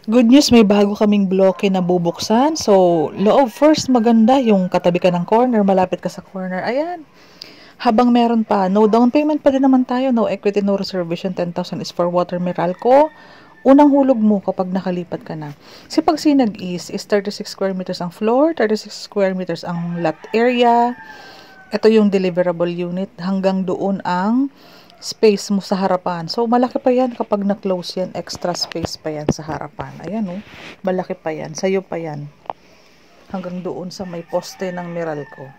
Good news, may bago kaming bloke na bubuksan. So, loob first maganda yung katabi ka ng corner, malapit ka sa corner. Ayan. Habang meron pa, no down payment pa din naman tayo, no equity, no reservation, 10,000 is for water Meralco. Unang hulog mo kapag nakalipat ka na. Si Pagsinag is 36 square meters ang floor, 36 square meters ang lot area. Ito yung deliverable unit. Hanggang doon ang space mo sa harapan. So, malaki pa yan kapag na-close yan. Extra space pa yan sa harapan. Ayan, oh. Malaki pa yan. Sa'yo pa yan. Hanggang doon sa may poste ng Meralco.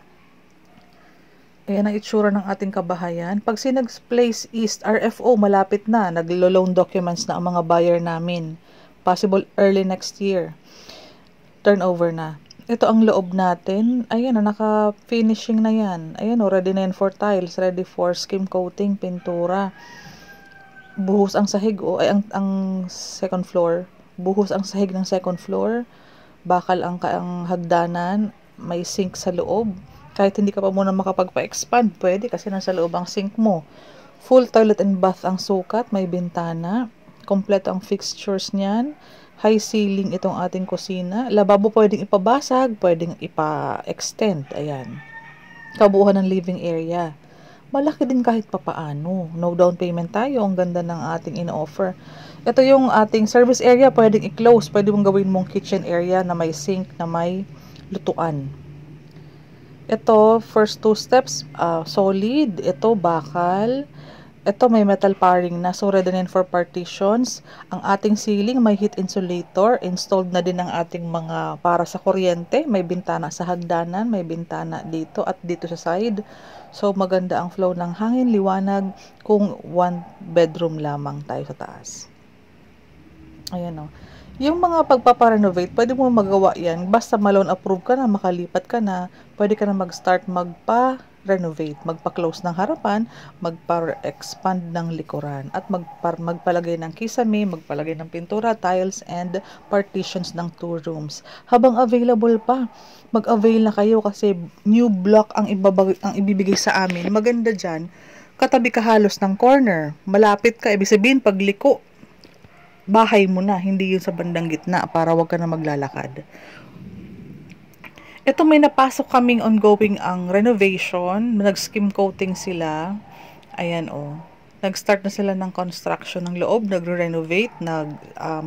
Ayan ang itsura ng ating kabahayan. Pag Sinags Place East, RFO, malapit na. Naglo-loan documents na ang mga buyer namin. Possible early next year. Turnover na. Ito ang loob natin. Ayan, naka-finishing na yan. Ayan, ready na yan for tiles. Ready for skim coating, pintura. Buhos ang sahig. Ang second floor. Buhos ang sahig ng second floor. Bakal ang hagdanan. May sink sa loob. Kahit hindi ka pa muna makapagpa-expand, pwede kasi nasa loob ang sink mo. Full toilet and bath ang sukat. May bintana. Kompleto ang fixtures niyan. High ceiling itong ating kusina. Lababo pwedeng ipabasag, pwedeng ipa-extend. Ayan. Kabuuan ng living area. Malaki din kahit papaano. No down payment tayo. Ang ganda ng ating in-offer. Ito yung ating service area. Pwedeng i-close. Pwede mong gawin mong kitchen area na may sink, na may lutuan. Ito, first two steps, solid. Ito, bakal. Ito, may metal paring na. So, ready na for partitions. Ang ating ceiling, may heat insulator. Installed na din ang ating mga para sa kuryente. May bintana sa hagdanan. May bintana dito at dito sa side. So, maganda ang flow ng hangin, liwanag. Kung one bedroom lamang tayo sa taas. Ayan o. Yung mga pagpaparenovate, pwede mo magawa yan. Basta ma-loan approve ka na, makalipat ka na, pwede ka na mag-start magpa-renovate, magpa-close ng harapan, magpa-expand ng likuran, at magpalagay ng kisame, magpalagay ng pintura, tiles, and partitions ng 2 rooms. Habang available pa, mag-avail na kayo kasi new block ang ibibigay sa amin. Maganda dyan, katabi ka halos ng corner, malapit ka, ibig sabihin pagliko, bahay mo na, hindi yung sa bandang gitna para wag ka na maglalakad. Ito may napasok kaming ongoing ang renovation, nag-skim coating sila. Ayan oh. Nag-start na sila ng construction ng loob, nagre-renovate,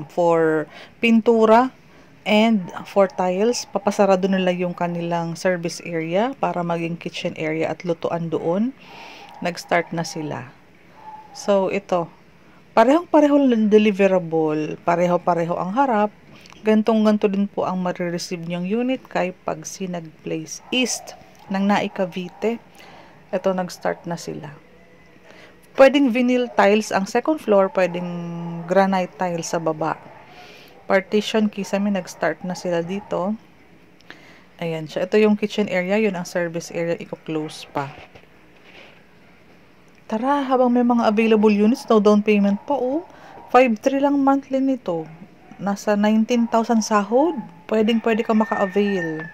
for pintura and for tiles. Papasarado nila yung kanilang service area para maging kitchen area at lutuan doon. Nag-start na sila. So ito, parehong-pareho deliverable, pareho-pareho ang harap. Gantong-ganto din po ang marireceive niyong unit kay Pagsinag Place East ng Nai Cavite. Ito, nag-start na sila. Pwedeng vinyl tiles ang second floor, pwedeng granite tiles sa baba. Partition kisame, nag-start na sila dito. Ayan siya. Ito yung kitchen area, yun ang service area, i-close pa. Tara, habang may mga available units, no down payment pa, oh. 5,300 lang monthly nito. Nasa 19,000 sahod. Pwede ka maka-avail.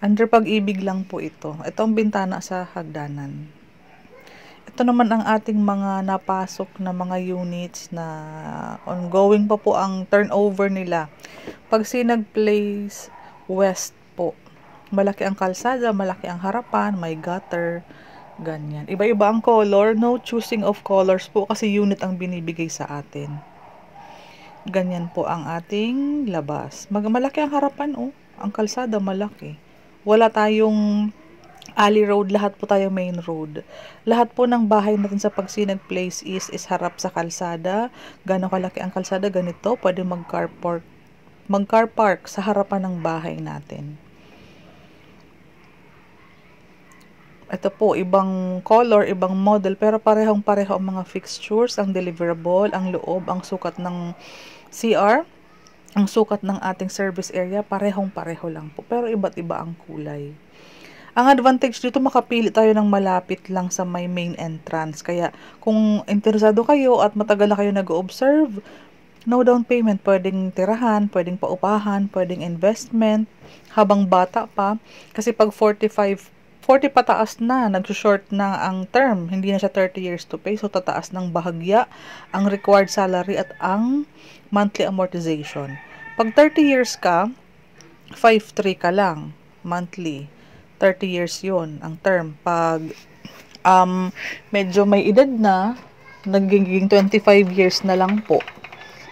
Under Pag-ibig lang po ito. Ito ang bintana sa hagdanan. Ito naman ang ating mga napasok na mga units na ongoing pa po ang turnover nila. Pagsinag Place West po. Malaki ang kalsada, malaki ang harapan, may gutter. Ganyan. Iba-iba ang color. No choosing of colors po kasi unit ang binibigay sa atin. Ganyan po ang ating labas. Malaki ang harapan, oh. Ang kalsada malaki. Wala tayong alley road. Lahat po tayo main road. Lahat po ng bahay natin sa Pagsinag Place is harap sa kalsada. Gano'ng kalaki ang kalsada? Ganito. Pwede mag-car park sa harapan ng bahay natin. Ito po, ibang color, ibang model, pero parehong-pareho ang mga fixtures, ang deliverable, ang loob, ang sukat ng CR, ang sukat ng ating service area, parehong-pareho lang po. Pero iba't iba ang kulay. Ang advantage dito, makapili tayo ng malapit lang sa may main entrance. Kaya kung interesado kayo at matagal na kayo nag-observe, no down payment, pwedeng tirahan, pwedeng paupahan, pwedeng investment, habang bata pa. Kasi pag 45 40 pataas na, nag-short na ang term, hindi na siya 30 years to pay, so tataas ng bahagya ang required salary at ang monthly amortization. Pag 30 years ka, 5.3 ka lang monthly. 30 years yon ang term. Pag medyo may edad na, nagiging 25 years na lang po,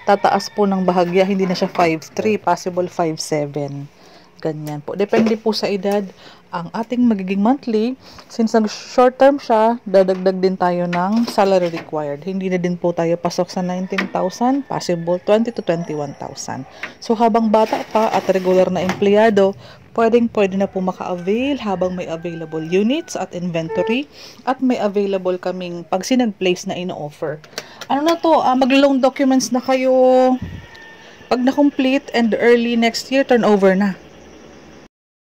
tataas po ng bahagya, hindi na siya 5.3, possible 5.7. Ganyan po. Depende po sa edad ang ating magiging monthly. Since nag-short term siya, dadagdag din tayo ng salary required. Hindi na din po tayo pasok sa 19,000, possible 20 to 21,000. So, habang bata pa at regular na empleyado, pwede na po maka-avail habang may available units at inventory at may available kaming pag sinag-place na ino-offer. Ano na to? Mag-loan documents na kayo pag na-complete and early next year, turnover na.